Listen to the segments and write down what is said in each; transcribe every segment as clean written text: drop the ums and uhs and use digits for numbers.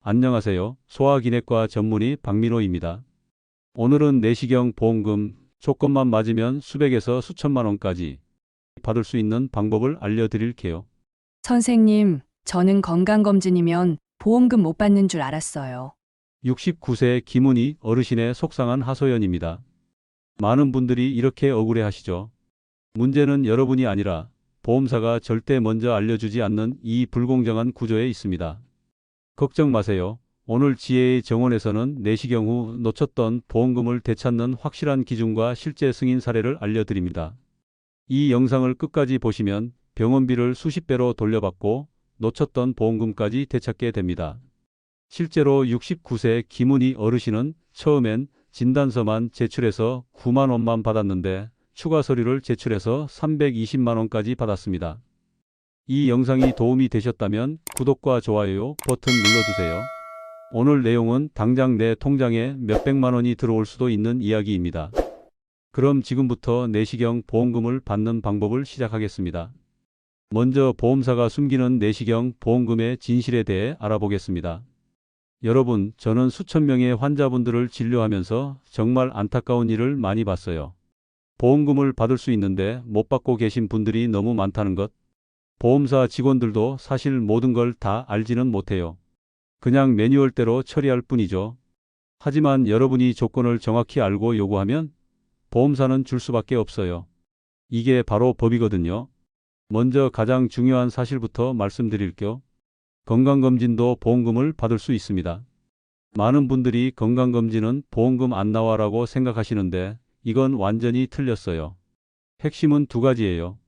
안녕하세요. 소아기내과 전문의 박민호입니다. 오늘은 내시경 보험금 조건만 맞으면 수백에서 수천만 원까지 받을 수 있는 방법을 알려드릴게요. 선생님, 저는 건강검진이면 보험금 못 받는 줄 알았어요. 69세 김은희 어르신의 속상한 하소연입니다. 많은 분들이 이렇게 억울해하시죠. 문제는 여러분이 아니라 보험사가 절대 먼저 알려주지 않는 이 불공정한 구조에 있습니다. 걱정 마세요. 오늘 지혜의 정원에서는 내시경 후 놓쳤던 보험금을 되찾는 확실한 기준과 실제 승인 사례를 알려드립니다. 이 영상을 끝까지 보시면 병원비를 수십 배로 돌려받고 놓쳤던 보험금까지 되찾게 됩니다. 실제로 69세 김은희 어르신은 처음엔 진단서만 제출해서 9만 원만 받았는데 추가 서류를 제출해서 320만 원까지 받았습니다. 이 영상이 도움이 되셨다면 구독과 좋아요 버튼 눌러주세요. 오늘 내용은 당장 내 통장에 몇백만 원이 들어올 수도 있는 이야기입니다. 그럼 지금부터 내시경 보험금을 받는 방법을 시작하겠습니다. 먼저 보험사가 숨기는 내시경 보험금의 진실에 대해 알아보겠습니다. 여러분, 저는 수천 명의 환자분들을 진료하면서 정말 안타까운 일을 많이 봤어요. 보험금을 받을 수 있는데 못 받고 계신 분들이 너무 많다는 것. 보험사 직원들도 사실 모든 걸 다 알지는 못해요. 그냥 매뉴얼대로 처리할 뿐이죠. 하지만 여러분이 조건을 정확히 알고 요구하면 보험사는 줄 수밖에 없어요. 이게 바로 법이거든요. 먼저 가장 중요한 사실부터 말씀드릴게요. 건강검진도 보험금을 받을 수 있습니다. 많은 분들이 건강검진은 보험금 안 나와라고 생각하시는데 이건 완전히 틀렸어요. 핵심은 두 가지예요.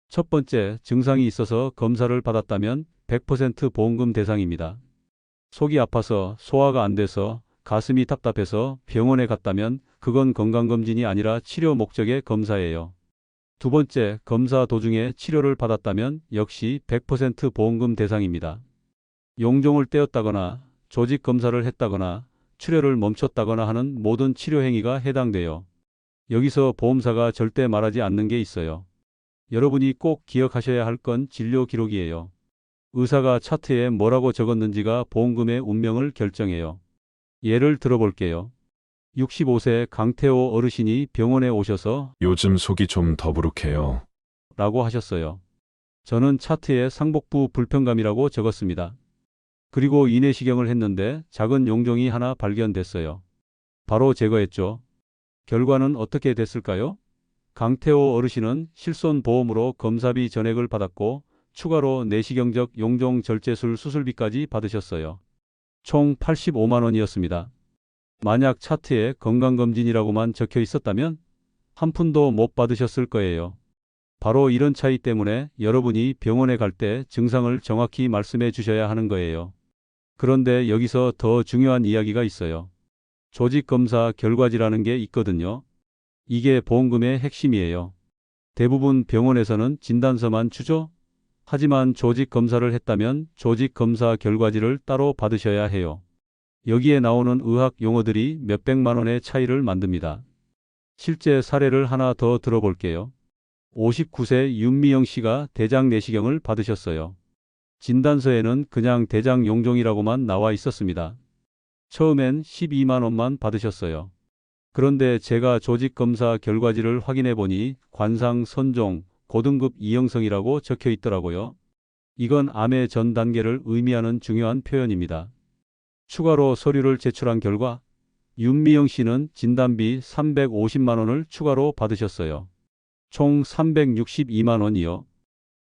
첫 번째, 증상이 있어서 검사를 받았다면 100% 보험금 대상입니다. 속이 아파서 소화가 안 돼서 가슴이 답답해서 병원에 갔다면 그건 건강검진이 아니라 치료 목적의 검사예요. 두 번째, 검사 도중에 치료를 받았다면 역시 100% 보험금 대상입니다. 용종을 떼었다거나 조직 검사를 했다거나 출혈을 멈췄다거나 하는 모든 치료 행위가 해당돼요. 여기서 보험사가 절대 말하지 않는 게 있어요. 여러분이 꼭 기억하셔야 할 건 진료 기록이에요. 의사가 차트에 뭐라고 적었는지가 보험금의 운명을 결정해요. 예를 들어볼게요. 65세 강태호 어르신이 병원에 오셔서 요즘 속이 좀 더부룩해요. 라고 하셨어요. 저는 차트에 상복부 불편감이라고 적었습니다. 그리고 이내시경을 했는데 작은 용종이 하나 발견됐어요. 바로 제거했죠. 결과는 어떻게 됐을까요? 강태호 어르신은 실손보험으로 검사비 전액을 받았고 추가로 내시경적 용종 절제술 수술비까지 받으셨어요. 총 85만 원이었습니다. 만약 차트에 건강검진이라고만 적혀 있었다면 한 푼도 못 받으셨을 거예요. 바로 이런 차이 때문에 여러분이 병원에 갈 때 증상을 정확히 말씀해 주셔야 하는 거예요. 그런데 여기서 더 중요한 이야기가 있어요. 조직검사 결과지라는 게 있거든요. 이게 보험금의 핵심이에요. 대부분 병원에서는 진단서만 주죠. 하지만 조직검사를 했다면 조직검사 결과지를 따로 받으셔야 해요. 여기에 나오는 의학 용어들이 몇백만 원의 차이를 만듭니다. 실제 사례를 하나 더 들어볼게요. 59세 윤미영 씨가 대장 내시경을 받으셨어요. 진단서에는 그냥 대장 용종이라고만 나와 있었습니다. 처음엔 12만 원만 받으셨어요. 그런데 제가 조직검사 결과지를 확인해 보니 관상 선종 고등급 이형성이라고 적혀 있더라고요. 이건 암의 전 단계를 의미하는 중요한 표현입니다. 추가로 서류를 제출한 결과 윤미영 씨는 진단비 350만 원을 추가로 받으셨어요. 총 362만 원이요.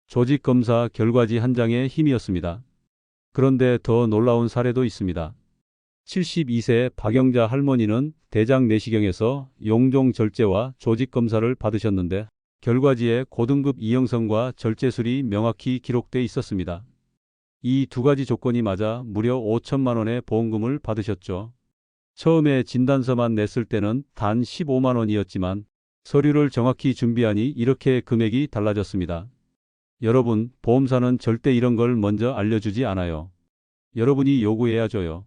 조직검사 결과지 한 장의 힘이었습니다. 그런데 더 놀라운 사례도 있습니다. 72세 박영자 할머니는 대장 내시경에서 용종 절제와 조직검사를 받으셨는데 결과지에 고등급 이형성과 절제술이 명확히 기록돼 있었습니다. 이 두 가지 조건이 맞아 무려 5천만 원의 보험금을 받으셨죠. 처음에 진단서만 냈을 때는 단 15만 원이었지만 서류를 정확히 준비하니 이렇게 금액이 달라졌습니다. 여러분, 보험사는 절대 이런 걸 먼저 알려주지 않아요. 여러분이 요구해야 줘요.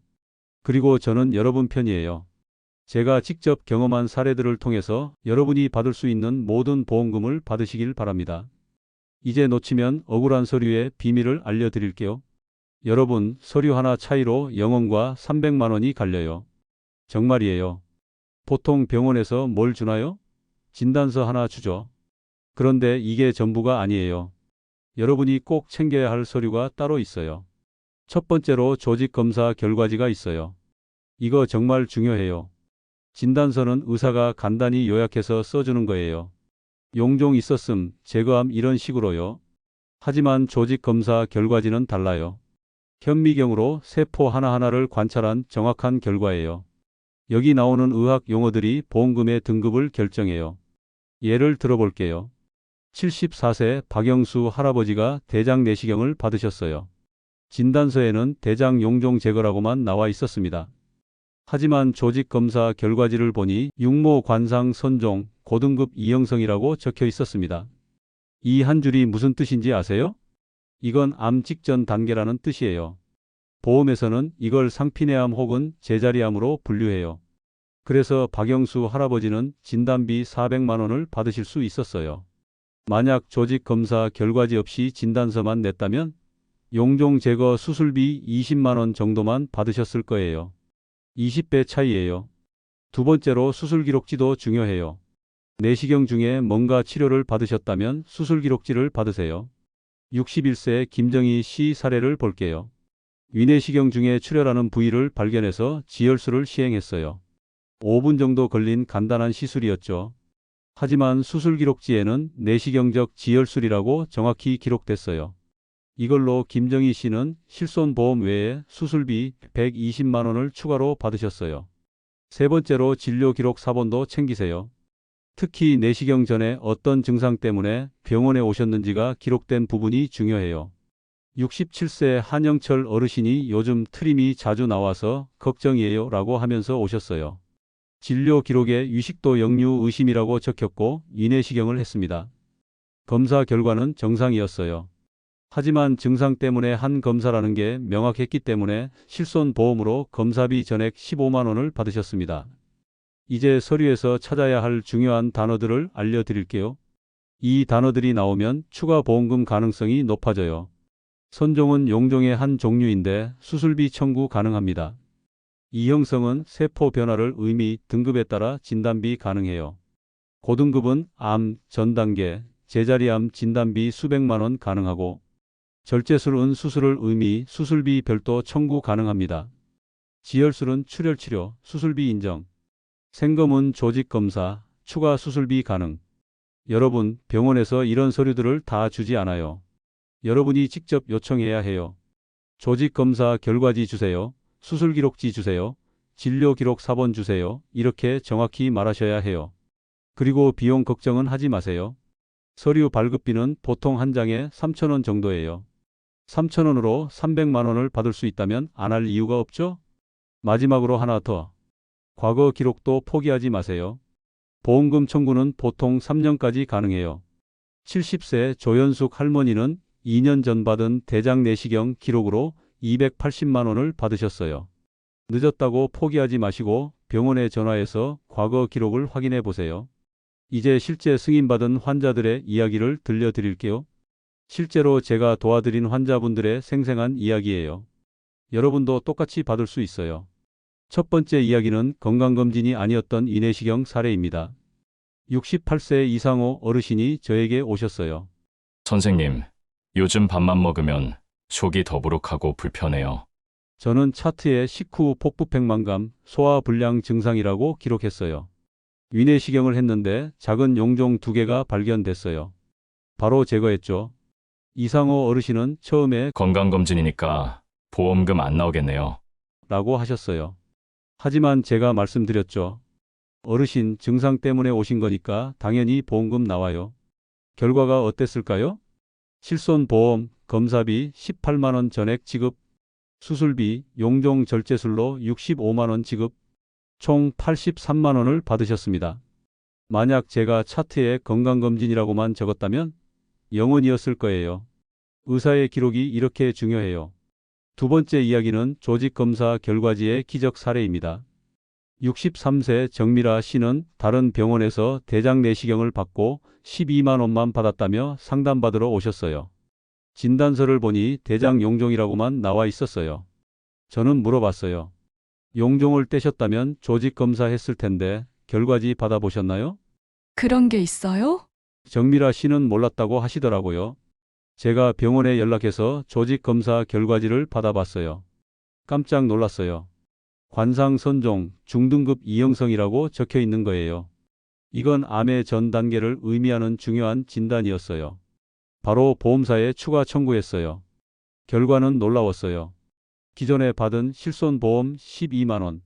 그리고 저는 여러분 편이에요. 제가 직접 경험한 사례들을 통해서 여러분이 받을 수 있는 모든 보험금을 받으시길 바랍니다. 이제 놓치면 억울한 서류의 비밀을 알려드릴게요. 여러분, 서류 하나 차이로 영원과 300만 원이 갈려요. 정말이에요. 보통 병원에서 뭘 주나요? 진단서 하나 주죠. 그런데 이게 전부가 아니에요. 여러분이 꼭 챙겨야 할 서류가 따로 있어요. 첫 번째로 조직 검사 결과지가 있어요. 이거 정말 중요해요. 진단서는 의사가 간단히 요약해서 써주는 거예요. 용종 있었음, 제거함 이런 식으로요. 하지만 조직 검사 결과지는 달라요. 현미경으로 세포 하나하나를 관찰한 정확한 결과예요. 여기 나오는 의학 용어들이 보험금의 등급을 결정해요. 예를 들어볼게요. 74세 박영수 할아버지가 대장 내시경을 받으셨어요. 진단서에는 대장 용종 제거라고만 나와 있었습니다. 하지만 조직 검사 결과지를 보니 육모 관상 선종 고등급 이형성이라고 적혀 있었습니다. 이 한 줄이 무슨 뜻인지 아세요? 이건 암 직전 단계라는 뜻이에요. 보험에서는 이걸 상피내암 혹은 제자리암으로 분류해요. 그래서 박영수 할아버지는 진단비 400만 원을 받으실 수 있었어요. 만약 조직 검사 결과지 없이 진단서만 냈다면 용종 제거 수술비 20만 원 정도만 받으셨을 거예요. 20배 차이예요. 두 번째로 수술 기록지도 중요해요. 내시경 중에 뭔가 치료를 받으셨다면 수술 기록지를 받으세요. 61세 김정희 씨 사례를 볼게요. 위내시경 중에 출혈하는 부위를 발견해서 지혈술을 시행했어요. 5분 정도 걸린 간단한 시술이었죠. 하지만 수술 기록지에는 내시경적 지혈술이라고 정확히 기록됐어요. 이걸로 김정희 씨는 실손보험 외에 수술비 120만 원을 추가로 받으셨어요. 세 번째로 진료 기록 사본도 챙기세요. 특히 내시경 전에 어떤 증상 때문에 병원에 오셨는지가 기록된 부분이 중요해요. 67세 한영철 어르신이 요즘 트림이 자주 나와서 걱정이에요 라고 하면서 오셨어요. 진료 기록에 위식도 역류 의심이라고 적혔고 위내시경을 했습니다. 검사 결과는 정상이었어요. 하지만 증상 때문에 한 검사라는 게 명확했기 때문에 실손보험으로 검사비 전액 15만 원을 받으셨습니다. 이제 서류에서 찾아야 할 중요한 단어들을 알려드릴게요. 이 단어들이 나오면 추가 보험금 가능성이 높아져요. 선종은 용종의 한 종류인데 수술비 청구 가능합니다. 이형성은 세포 변화를 의미 등급에 따라 진단비 가능해요. 고등급은 암, 전단계, 제자리암 진단비 수백만 원 가능하고 절제술은 수술을 의미 수술비 별도 청구 가능합니다. 지혈술은 출혈치료, 수술비 인정. 생검은 조직검사, 추가 수술비 가능. 여러분, 병원에서 이런 서류들을 다 주지 않아요. 여러분이 직접 요청해야 해요. 조직검사 결과지 주세요. 수술기록지 주세요. 진료기록 사본 주세요. 이렇게 정확히 말하셔야 해요. 그리고 비용 걱정은 하지 마세요. 서류 발급비는 보통 한 장에 3,000원 정도예요. 3,000원으로 300만 원을 받을 수 있다면 안 할 이유가 없죠? 마지막으로 하나 더. 과거 기록도 포기하지 마세요. 보험금 청구는 보통 3년까지 가능해요. 70세 조연숙 할머니는 2년 전 받은 대장 내시경 기록으로 280만 원을 받으셨어요. 늦었다고 포기하지 마시고 병원에 전화해서 과거 기록을 확인해 보세요. 이제 실제 승인받은 환자들의 이야기를 들려드릴게요. 실제로 제가 도와드린 환자분들의 생생한 이야기예요. 여러분도 똑같이 받을 수 있어요. 첫 번째 이야기는 건강검진이 아니었던 위내시경 사례입니다. 68세 이상호 어르신이 저에게 오셨어요. 선생님, 요즘 밥만 먹으면 속이 더부룩하고 불편해요. 저는 차트에 식후 복부팽만감, 소화불량 증상이라고 기록했어요. 위내시경을 했는데 작은 용종 2개가 발견됐어요. 바로 제거했죠. 이상호 어르신은 처음에 건강검진이니까 보험금 안 나오겠네요. 라고 하셨어요. 하지만 제가 말씀드렸죠. 어르신 증상 때문에 오신 거니까 당연히 보험금 나와요. 결과가 어땠을까요? 실손보험, 검사비 18만 원 전액 지급, 수술비, 용종 절제술로 65만 원 지급, 총 83만 원을 받으셨습니다. 만약 제가 차트에 건강검진이라고만 적었다면 영원이었을 거예요. 의사의 기록이 이렇게 중요해요. 두 번째 이야기는 조직검사 결과지의 기적 사례입니다. 63세 정미라 씨는 다른 병원에서 대장 내시경을 받고 12만 원만 받았다며 상담받으러 오셨어요. 진단서를 보니 대장 용종이라고만 나와 있었어요. 저는 물어봤어요. 용종을 떼셨다면 조직 검사했을 텐데 결과지 받아보셨나요? 그런 게 있어요? 정미라 씨는 몰랐다고 하시더라고요. 제가 병원에 연락해서 조직 검사 결과지를 받아봤어요. 깜짝 놀랐어요. 관상선종 중등급 이형성이라고 적혀 있는 거예요. 이건 암의 전 단계를 의미하는 중요한 진단이었어요. 바로 보험사에 추가 청구했어요. 결과는 놀라웠어요. 기존에 받은 실손보험 12만 원,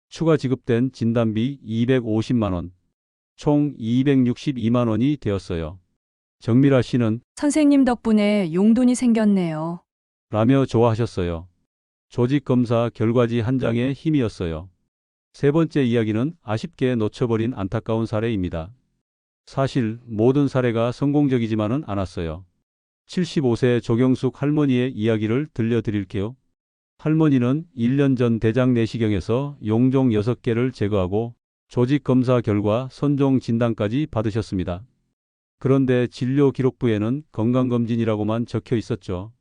추가 지급된 진단비 250만 원, 총 262만 원이 되었어요. 정미라 씨는 선생님 덕분에 용돈이 생겼네요. 라며 좋아하셨어요. 조직 검사 결과지 한 장의 힘이었어요. 세 번째 이야기는 아쉽게 놓쳐버린 안타까운 사례입니다. 사실 모든 사례가 성공적이지만은 않았어요. 75세 조경숙 할머니의 이야기를 들려드릴게요. 할머니는 1년 전 대장 내시경에서 용종 6개를 제거하고 조직 검사 결과 선종 진단까지 받으셨습니다. 그런데 진료 기록부에는 건강검진이라고만 적혀 있었죠.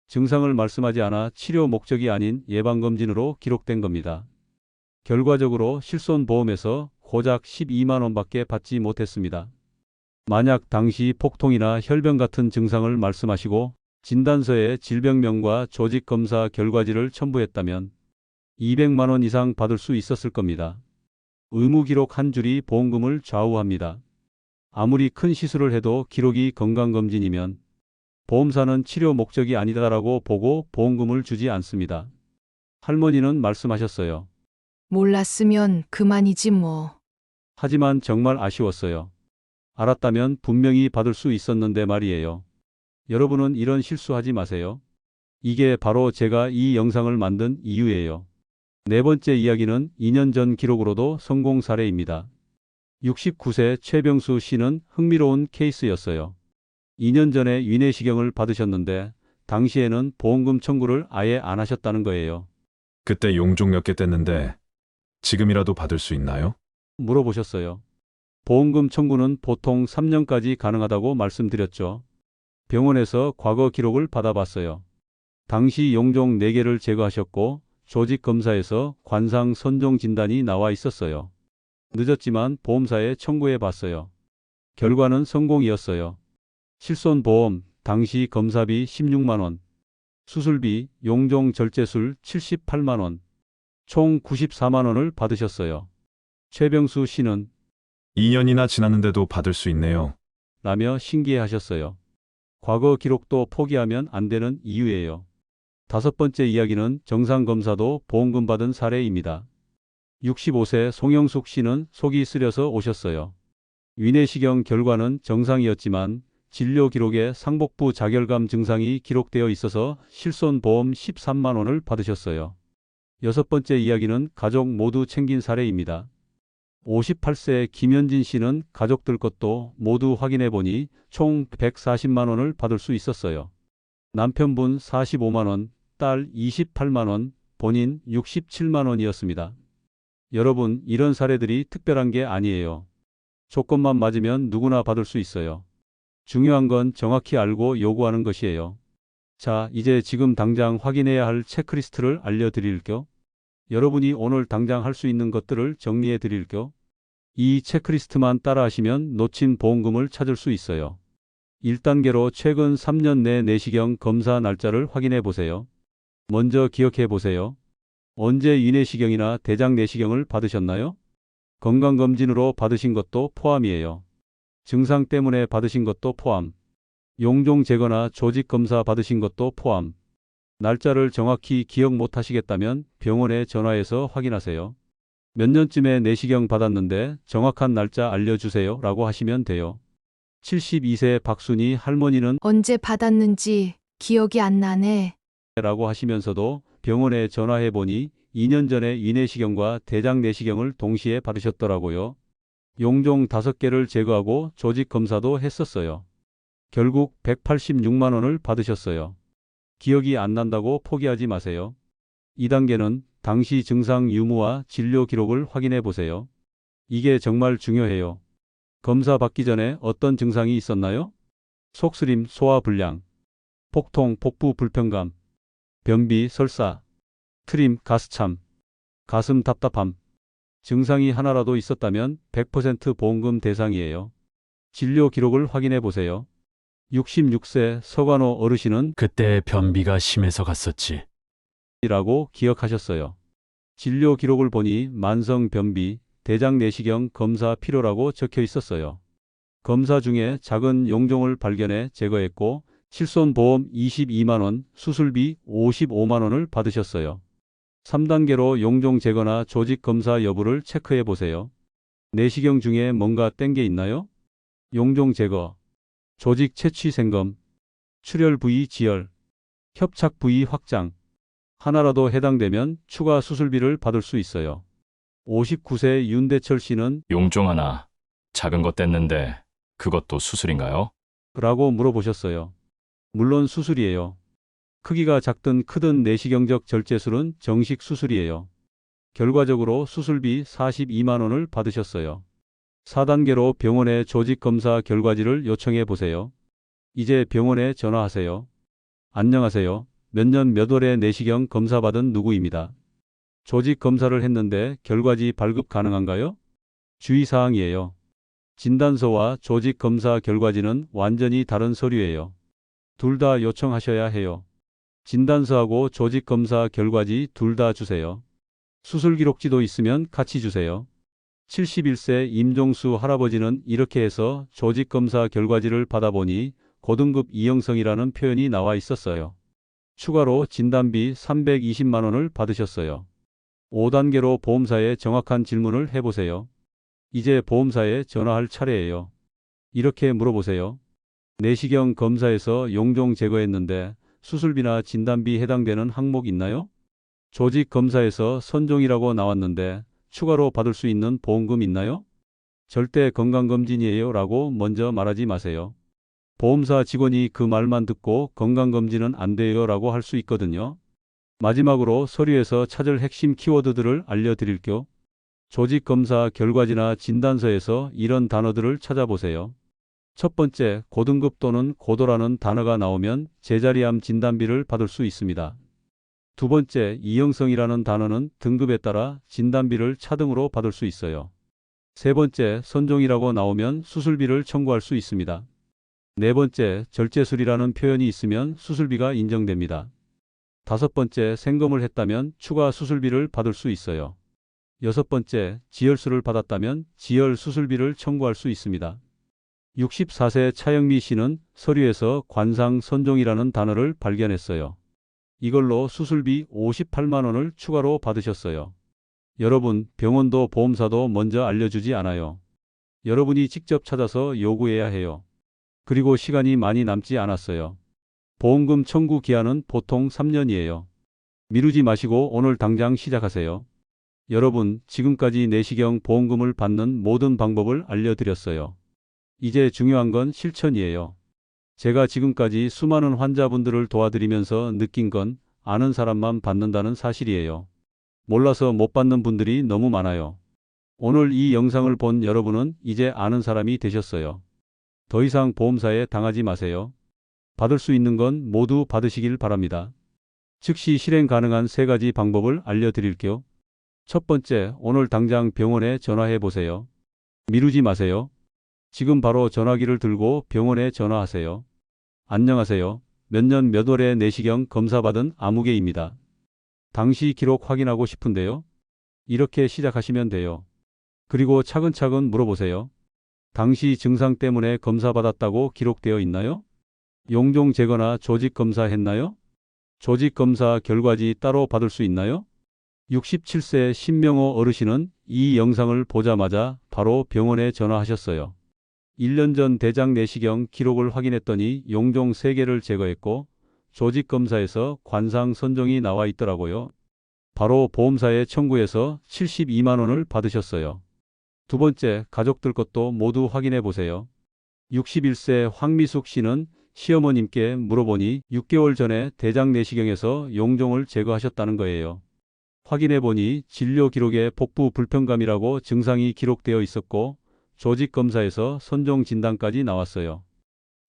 증상을 말씀하지 않아 치료 목적이 아닌 예방검진으로 기록된 겁니다. 결과적으로 실손보험에서 고작 12만 원밖에 받지 못했습니다. 만약 당시 폭통이나 혈변 같은 증상을 말씀하시고 진단서에 질병명과 조직검사 결과지를 첨부했다면 200만 원 이상 받을 수 있었을 겁니다. 의무기록 한 줄이 보험금을 좌우합니다. 아무리 큰 시술을 해도 기록이 건강검진이면 보험사는 치료 목적이 아니다라고 보고 보험금을 주지 않습니다. 할머니는 말씀하셨어요. 몰랐으면 그만이지 뭐. 하지만 정말 아쉬웠어요. 알았다면 분명히 받을 수 있었는데 말이에요. 여러분은 이런 실수하지 마세요. 이게 바로 제가 이 영상을 만든 이유예요. 네 번째 이야기는 2년 전 기록으로도 성공 사례입니다. 69세 최병수 씨는 흥미로운 케이스였어요. 2년 전에 위내시경을 받으셨는데 당시에는 보험금 청구를 아예 안 하셨다는 거예요. 그때 용종 몇 개 뗐는데 지금이라도 받을 수 있나요? 물어보셨어요. 보험금 청구는 보통 3년까지 가능하다고 말씀드렸죠. 병원에서 과거 기록을 받아봤어요. 당시 용종 4개를 제거하셨고 조직 검사에서 관상 선종 진단이 나와 있었어요. 늦었지만 보험사에 청구해 봤어요. 결과는 성공이었어요. 실손보험, 당시 검사비 16만 원, 수술비, 용종 절제술 78만 원, 총 94만 원을 받으셨어요. 최병수 씨는 2년이나 지났는데도 받을 수 있네요. 라며 신기해하셨어요. 과거 기록도 포기하면 안 되는 이유예요. 다섯 번째 이야기는 정상검사도 보험금 받은 사례입니다. 65세 송영숙 씨는 속이 쓰려서 오셨어요. 위내시경 결과는 정상이었지만 진료 기록에 상복부 자결감 증상이 기록되어 있어서 실손보험 13만 원을 받으셨어요. 여섯 번째 이야기는 가족 모두 챙긴 사례입니다. 58세 김현진 씨는 가족들 것도 모두 확인해 보니 총 140만 원을 받을 수 있었어요. 남편분 45만 원, 딸 28만 원, 본인 67만 원이었습니다. 여러분, 이런 사례들이 특별한 게 아니에요. 조건만 맞으면 누구나 받을 수 있어요. 중요한 건 정확히 알고 요구하는 것이에요. 자, 이제 지금 당장 확인해야 할 체크리스트를 알려드릴게요. 여러분이 오늘 당장 할 수 있는 것들을 정리해 드릴게요. 이 체크리스트만 따라하시면 놓친 보험금을 찾을 수 있어요. 1단계로 최근 3년 내 내시경 검사 날짜를 확인해 보세요. 먼저 기억해 보세요. 언제 위내시경이나 대장 내시경을 받으셨나요? 건강검진으로 받으신 것도 포함이에요. 증상 때문에 받으신 것도 포함. 용종 제거나 조직 검사 받으신 것도 포함. 날짜를 정확히 기억 못 하시겠다면 병원에 전화해서 확인하세요. 몇 년쯤에 내시경 받았는데 정확한 날짜 알려주세요 라고 하시면 돼요. 72세 박순희 할머니는 언제 받았는지 기억이 안 나네. 라고 하시면서도 병원에 전화해 보니 2년 전에 위내시경과 대장 내시경을 동시에 받으셨더라고요. 용종 5개를 제거하고 조직 검사도 했었어요. 결국 186만 원을 받으셨어요. 기억이 안 난다고 포기하지 마세요. 2단계는 당시 증상 유무와 진료 기록을 확인해 보세요. 이게 정말 중요해요. 검사 받기 전에 어떤 증상이 있었나요? 속쓰림, 소화불량, 폭통, 복부 불편감, 변비, 설사, 트림, 가스참, 가슴 답답함. 증상이 하나라도 있었다면 100% 보험금 대상이에요. 진료 기록을 확인해 보세요. 66세 서관호 어르신은 그때 변비가 심해서 갔었지. 라고 기억하셨어요. 진료 기록을 보니 만성 변비, 대장 내시경 검사 필요라고 적혀 있었어요. 검사 중에 작은 용종을 발견해 제거했고 실손보험 22만 원, 수술비 55만 원을 받으셨어요. 3단계로 용종 제거나 조직 검사 여부를 체크해 보세요. 내시경 중에 뭔가 땡겨 있나요? 용종 제거, 조직 채취 생검, 출혈 부위 지혈, 협착 부위 확장. 하나라도 해당되면 추가 수술비를 받을 수 있어요. 59세 윤대철 씨는 용종 하나, 작은 것 뗐는데 그것도 수술인가요? 라고 물어보셨어요. 물론 수술이에요. 크기가 작든 크든 내시경적 절제술은 정식 수술이에요. 결과적으로 수술비 42만 원을 받으셨어요. 4단계로 병원에 조직검사 결과지를 요청해 보세요. 이제 병원에 전화하세요. 안녕하세요. 몇 년 몇 월에 내시경 검사 받은 누구입니다. 조직 검사를 했는데 결과지 발급 가능한가요? 주의사항이에요. 진단서와 조직 검사 결과지는 완전히 다른 서류예요. 둘 다 요청하셔야 해요. 진단서하고 조직 검사 결과지 둘 다 주세요. 수술 기록지도 있으면 같이 주세요. 71세 임종수 할아버지는 이렇게 해서 조직 검사 결과지를 받아보니 고등급 이형성이라는 표현이 나와 있었어요. 추가로 진단비 320만 원을 받으셨어요. 5단계로 보험사에 정확한 질문을 해보세요. 이제 보험사에 전화할 차례예요. 이렇게 물어보세요. 내시경 검사에서 용종 제거했는데 수술비나 진단비 해당되는 항목 있나요? 조직 검사에서 선종이라고 나왔는데 추가로 받을 수 있는 보험금 있나요? 절대 건강검진이에요 라고 먼저 말하지 마세요. 보험사 직원이 그 말만 듣고 건강검진은 안 돼요 라고 할 수 있거든요. 마지막으로 서류에서 찾을 핵심 키워드들을 알려드릴게요. 조직검사 결과지나 진단서에서 이런 단어들을 찾아보세요. 첫 번째, 고등급 또는 고도라는 단어가 나오면 제자리암 진단비를 받을 수 있습니다. 두 번째, 이형성이라는 단어는 등급에 따라 진단비를 차등으로 받을 수 있어요. 세 번째, 선종이라고 나오면 수술비를 청구할 수 있습니다. 네 번째, 절제술이라는 표현이 있으면 수술비가 인정됩니다. 다섯 번째, 생검을 했다면 추가 수술비를 받을 수 있어요. 여섯 번째, 지혈술을 받았다면 지혈 수술비를 청구할 수 있습니다. 64세 차영미 씨는 서류에서 관상 선종이라는 단어를 발견했어요. 이걸로 수술비 58만 원을 추가로 받으셨어요. 여러분, 병원도 보험사도 먼저 알려주지 않아요. 여러분이 직접 찾아서 요구해야 해요. 그리고 시간이 많이 남지 않았어요. 보험금 청구 기한은 보통 3년이에요. 미루지 마시고 오늘 당장 시작하세요. 여러분, 지금까지 내시경 보험금을 받는 모든 방법을 알려드렸어요. 이제 중요한 건 실천이에요. 제가 지금까지 수많은 환자분들을 도와드리면서 느낀 건 아는 사람만 받는다는 사실이에요. 몰라서 못 받는 분들이 너무 많아요. 오늘 이 영상을 본 여러분은 이제 아는 사람이 되셨어요. 더 이상 보험사에 당하지 마세요. 받을 수 있는 건 모두 받으시길 바랍니다. 즉시 실행 가능한 3가지 방법을 알려드릴게요. 첫 번째, 오늘 당장 병원에 전화해 보세요. 미루지 마세요. 지금 바로 전화기를 들고 병원에 전화하세요. 안녕하세요. 몇 년 몇 월에 내시경 검사 받은 아무개입니다. 당시 기록 확인하고 싶은데요. 이렇게 시작하시면 돼요. 그리고 차근차근 물어보세요. 당시 증상 때문에 검사 받았다고 기록되어 있나요? 용종 제거나 조직 검사 했나요? 조직 검사 결과지 따로 받을 수 있나요? 67세 신명호 어르신은 이 영상을 보자마자 바로 병원에 전화하셨어요. 1년 전 대장 내시경 기록을 확인했더니 용종 3개를 제거했고 조직 검사에서 관상 선종이 나와 있더라고요. 바로 보험사에 청구해서 72만 원을 받으셨어요. 두 번째, 가족들 것도 모두 확인해 보세요. 61세 황미숙 씨는 시어머님께 물어보니 6개월 전에 대장 내시경에서 용종을 제거하셨다는 거예요. 확인해 보니 진료 기록에 복부 불편감이라고 증상이 기록되어 있었고 조직 검사에서 선종 진단까지 나왔어요.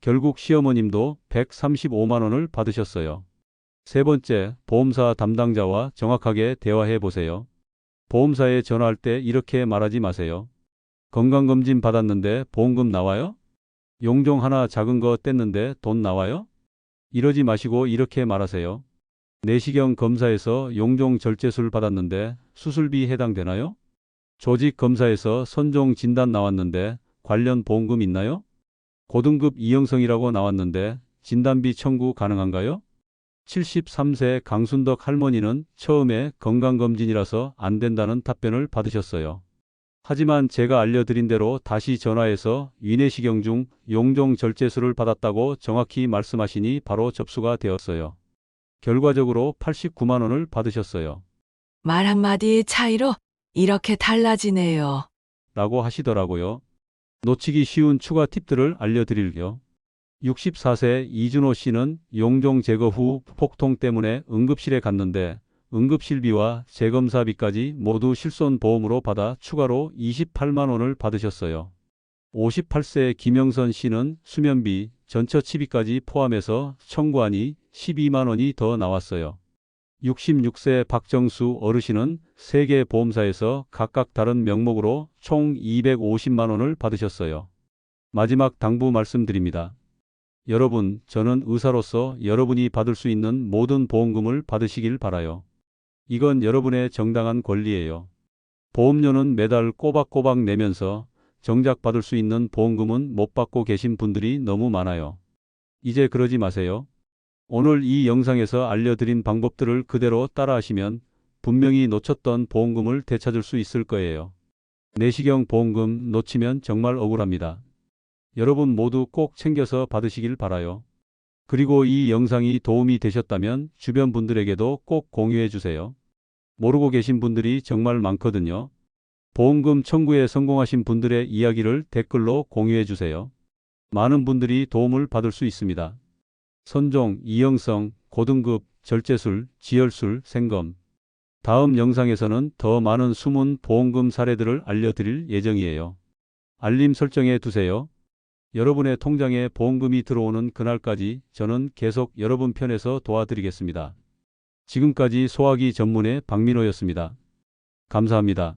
결국 시어머님도 135만 원을 받으셨어요. 세 번째, 보험사 담당자와 정확하게 대화해 보세요. 보험사에 전화할 때 이렇게 말하지 마세요. 건강검진 받았는데 보험금 나와요? 용종 하나 작은 거 뗐는데 돈 나와요? 이러지 마시고 이렇게 말하세요. 내시경 검사에서 용종 절제술 받았는데 수술비 해당되나요? 조직 검사에서 선종 진단 나왔는데 관련 보험금 있나요? 고등급 이형성이라고 나왔는데 진단비 청구 가능한가요? 73세 강순덕 할머니는 처음에 건강검진이라서 안 된다는 답변을 받으셨어요. 하지만 제가 알려드린 대로 다시 전화해서 위내시경 중 용종 절제술을 받았다고 정확히 말씀하시니 바로 접수가 되었어요. 결과적으로 89만 원을 받으셨어요. 말 한마디의 차이로 이렇게 달라지네요. 라고 하시더라고요. 놓치기 쉬운 추가 팁들을 알려드릴게요. 64세 이준호 씨는 용종 제거 후 폭통 때문에 응급실에 갔는데 응급실비와 재검사비까지 모두 실손보험으로 받아 추가로 28만 원을 받으셨어요. 58세 김영선 씨는 수면비, 전처치비까지 포함해서 청구하니 12만 원이 더 나왔어요. 66세 박정수 어르신은 3개 보험사에서 각각 다른 명목으로 총 250만 원을 받으셨어요. 마지막 당부 말씀드립니다. 여러분, 저는 의사로서 여러분이 받을 수 있는 모든 보험금을 받으시길 바라요. 이건 여러분의 정당한 권리예요. 보험료는 매달 꼬박꼬박 내면서 정작 받을 수 있는 보험금은 못 받고 계신 분들이 너무 많아요. 이제 그러지 마세요. 오늘 이 영상에서 알려드린 방법들을 그대로 따라하시면 분명히 놓쳤던 보험금을 되찾을 수 있을 거예요. 내시경 보험금 놓치면 정말 억울합니다. 여러분 모두 꼭 챙겨서 받으시길 바라요. 그리고 이 영상이 도움이 되셨다면 주변 분들에게도 꼭 공유해 주세요. 모르고 계신 분들이 정말 많거든요. 보험금 청구에 성공하신 분들의 이야기를 댓글로 공유해 주세요. 많은 분들이 도움을 받을 수 있습니다. 선종, 이형성, 고등급, 절제술, 지혈술, 생검. 다음 영상에서는 더 많은 숨은 보험금 사례들을 알려드릴 예정이에요. 알림 설정해 두세요. 여러분의 통장에 보험금이 들어오는 그날까지 저는 계속 여러분 편에서 도와드리겠습니다. 지금까지 소화기 전문의 박민호였습니다. 감사합니다.